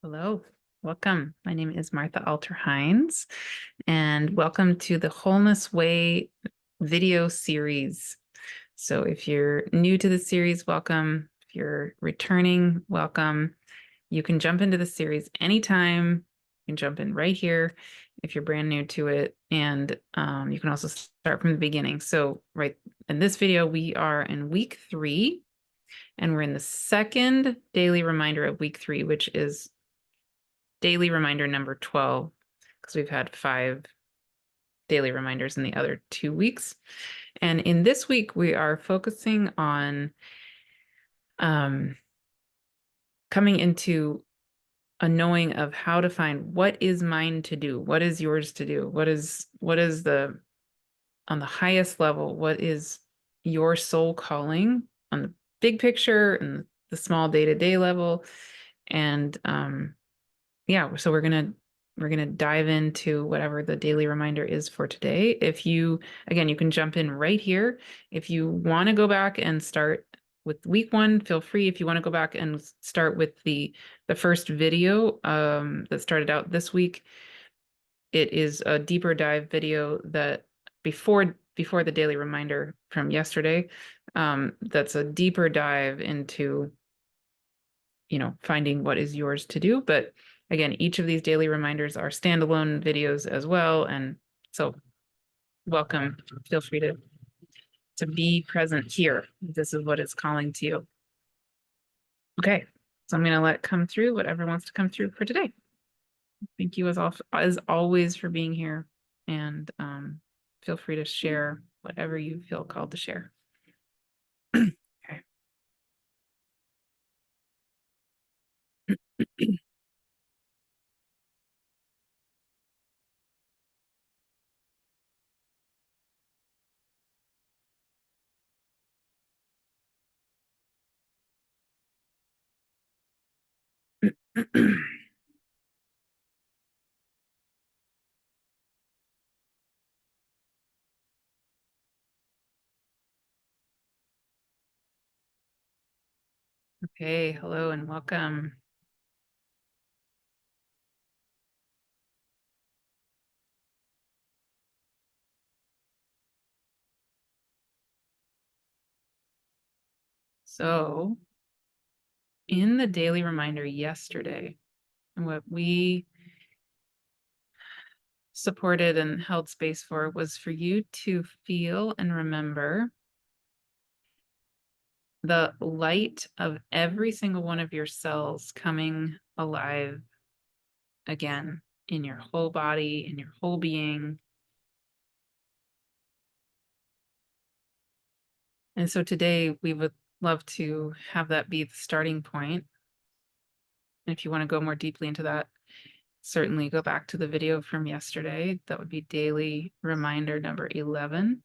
Hello, welcome. My name is Martha Alter Hines, and welcome to the Wholeness Way video series. So if you're new to the series, welcome. If you're returning, welcome. You can jump into the series anytime. You can jump in right here if you're brand new to it, and you can also start from the beginning. So right in this video, we are in week 3, and we're in the second daily reminder of week 3, which is daily reminder number 12, because we've had 5 daily reminders in the other 2 weeks. And in this week, we are focusing on coming into a knowing of how to find what is mine to do, what is yours to do, what is the, on the highest level, what is your soul calling on the big picture and the small day-to-day level. And yeah, so we're gonna dive into whatever the daily reminder is for today. If you, again, you can jump in right here. If you want to go back and start with week 1, feel free. If you want to go back and start with the first video that started out this week, it is a deeper dive video that before the daily reminder from yesterday. That's a deeper dive into, finding what is yours to do. But again, each of these daily reminders are standalone videos as well. And so welcome. Feel free to be present here. This is what it's calling to you. Okay. So I'm going to let come through whatever wants to come through for today. Thank you as always for being here. And feel free to share whatever you feel called to share. Okay. Okay, hello and welcome. So in the daily reminder yesterday, what we supported and held space for was for you to feel and remember the light of every single one of your cells coming alive again in your whole body, in your whole being. And so today we would love to have that be the starting point. And if you want to go more deeply into that, certainly go back to the video from yesterday. That would be daily reminder number 11.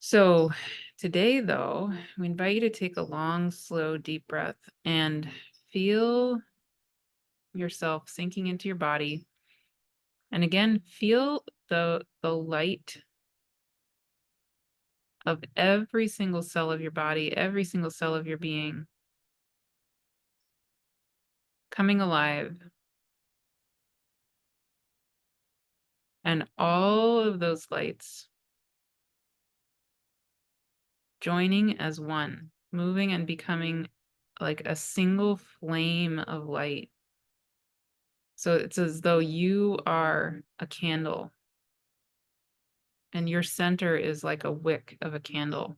So today, though, we invite you to take a long, slow, deep breath and feel yourself sinking into your body. And again, feel the light of every single cell of your body, every single cell of your being coming alive. And all of those lights joining as one, moving and becoming like a single flame of light. So it's as though you are a candle and your center is like a wick of a candle.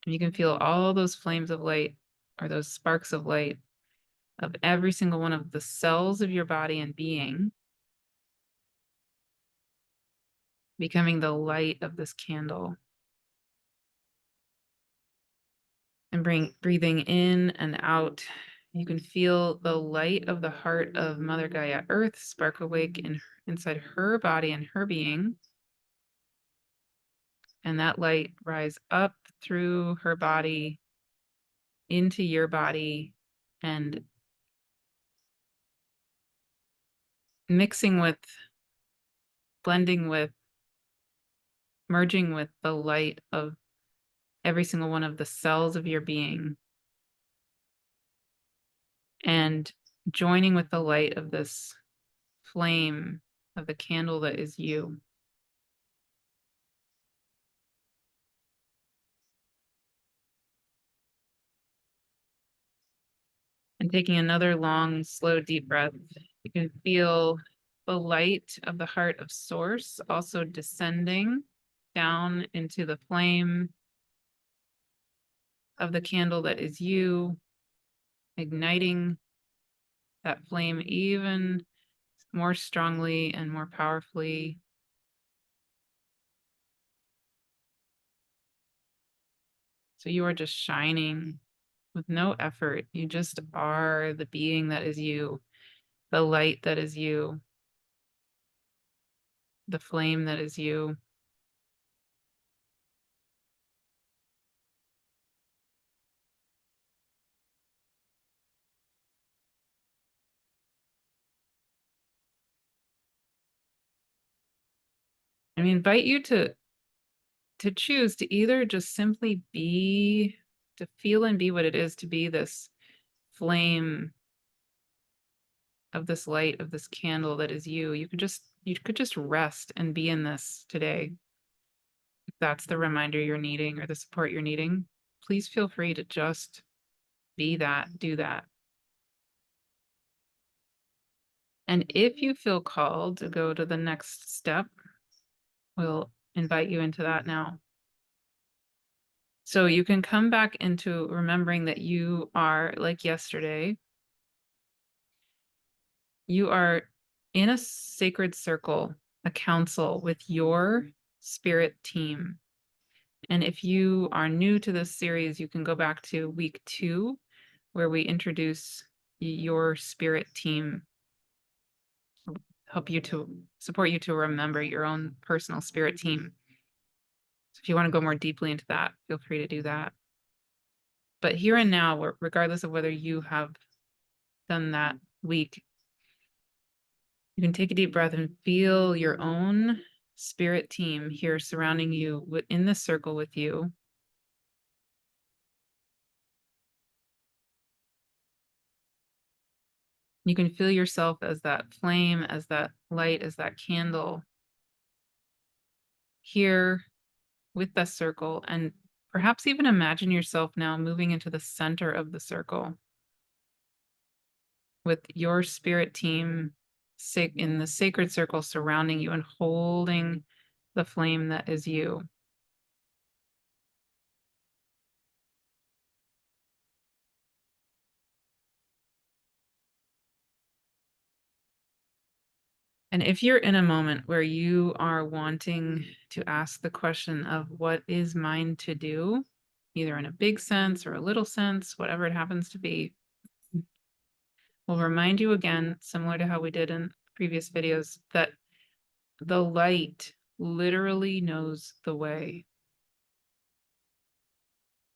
And you can feel all those flames of light or those sparks of light of every single one of the cells of your body and being becoming the light of this candle. And breathing in and out, you can feel the light of the heart of Mother Gaia Earth spark awake inside her body and her being. And that light rise up through her body into your body and mixing with, blending with, merging with the light of every single one of the cells of your being, and joining with the light of this flame of the candle that is you. And taking another long, slow, deep breath, you can feel the light of the heart of Source also descending down into the flame of the candle that is you, igniting that flame even more strongly and more powerfully. So you are just shining with no effort. You just are the being that is you, the light that is you, the flame that is you. And we invite you to choose to either just simply be, to feel and be what it is to be this flame of this light of this candle that is you. You could just rest and be in this today. If that's the reminder you're needing or the support you're needing, please feel free to just be that, do that. And if you feel called to go to the next step, we'll invite you into that now. So you can come back into remembering that you are, like yesterday, you are in a sacred circle, a council with your spirit team. And if you are new to this series, you can go back to week 2, where we introduce your spirit team, help you to support you to remember your own personal spirit team. So if you want to go more deeply into that, feel free to do that. But here and now, regardless of whether you have done that week, you can take a deep breath and feel your own spirit team here surrounding you in the circle with you. You can feel yourself as that flame, as that light, as that candle here with the circle, and perhaps even imagine yourself now moving into the center of the circle with your spirit team in the sacred circle surrounding you and holding the flame that is you. And if you're in a moment where you are wanting to ask the question of what is mine to do, either in a big sense or a little sense, whatever it happens to be, we'll remind you again, similar to how we did in previous videos, that the light literally knows the way.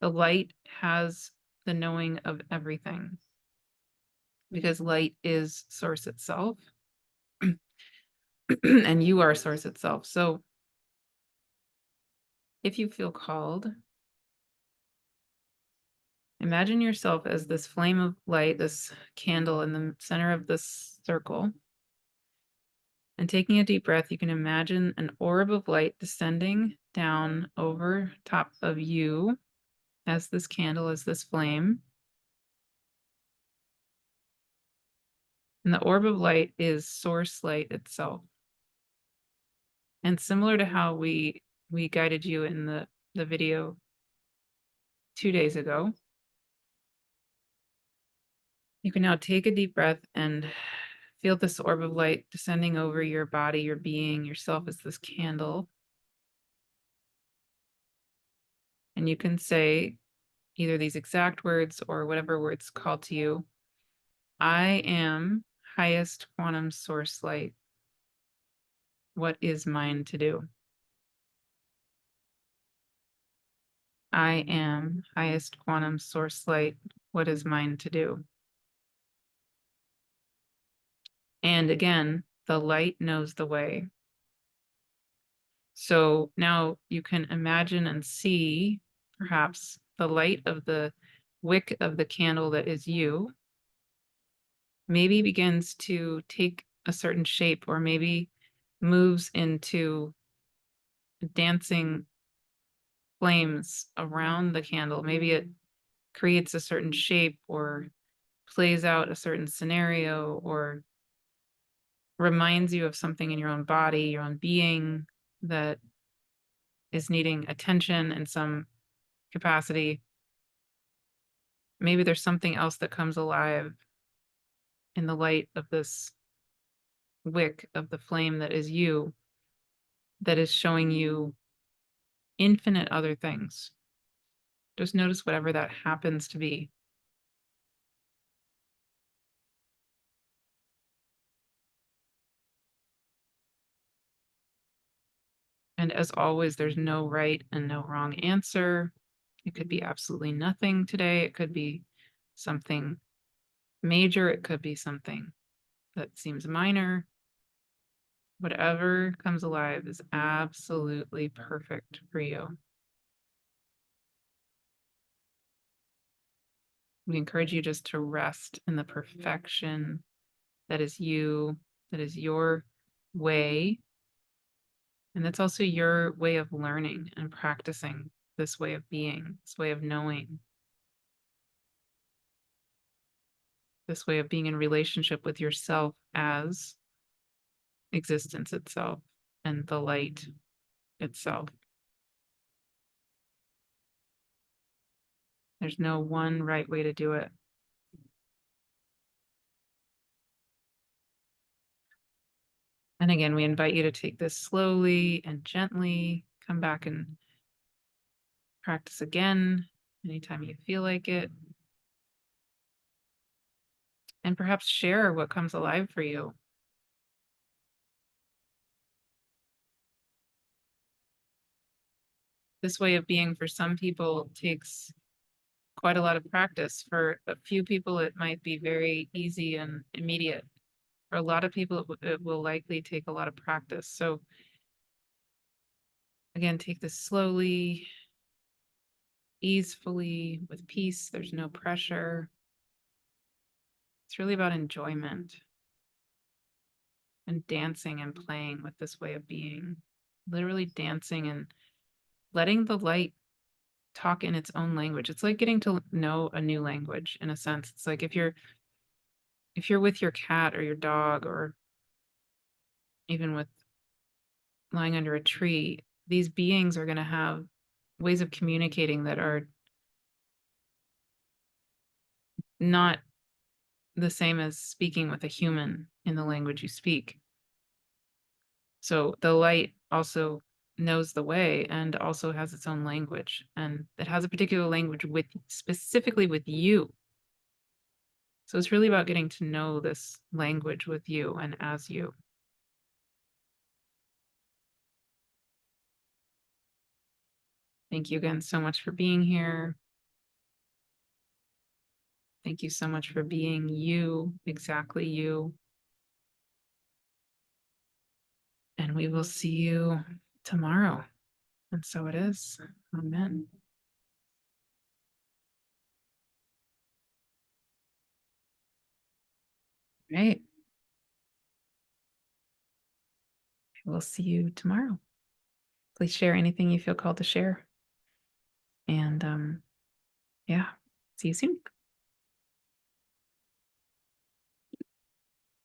The light has the knowing of everything because light is source itself and you are source itself. So if you feel called, imagine yourself as this flame of light, this candle in the center of this circle. And taking a deep breath, you can imagine an orb of light descending down over top of you as this candle, as this flame. And the orb of light is source light itself. And similar to how we guided you in the video 2 days ago, you can now take a deep breath and feel this orb of light descending over your body, your being, yourself as this candle. And you can say either these exact words or whatever words call to you. I am highest quantum source light. What is mine to do? I am highest quantum source light. What is mine to do? And again, the light knows the way. So now you can imagine and see perhaps the light of the wick of the candle that is you maybe begins to take a certain shape, or maybe moves into dancing flames around the candle. Maybe it creates a certain shape or plays out a certain scenario or reminds you of something in your own body, your own being that is needing attention in some capacity. Maybe there's something else that comes alive in the light of this wick of the flame that is you, that is showing you infinite other things. Just notice whatever that happens to be. And as always, there's no right and no wrong answer. It could be absolutely nothing today. It could be something major. It could be something that seems minor. Whatever comes alive is absolutely perfect for you. We encourage you just to rest in the perfection that is you, that is your way. And that's also your way of learning and practicing this way of being, this way of knowing, this way of being in relationship with yourself as existence itself and the light itself. There's no one right way to do it. And again, we invite you to take this slowly and gently. Come back and practice again anytime you feel like it. And perhaps share what comes alive for you. This way of being for some people takes quite a lot of practice. For a few people, it might be very easy and immediate. For a lot of people, it will likely take a lot of practice. So again, take this slowly, easefully, with peace. There's no pressure. It's really about enjoyment and dancing and playing with this way of being. Literally dancing and letting the light talk in its own language. It's like getting to know a new language in a sense. It's like if you're with your cat or your dog, or even with lying under a tree, these beings are going to have ways of communicating that are not the same as speaking with a human in the language you speak. So the light also knows the way and also has its own language, and it has a particular language with specifically with you. So it's really about getting to know this language with you and as you. Thank you again so much for being here. Thank you so much for being you, exactly you. And we will see you tomorrow. And so it is. Amen. Right. We'll see you tomorrow. Please share anything you feel called to share. And yeah, see you soon.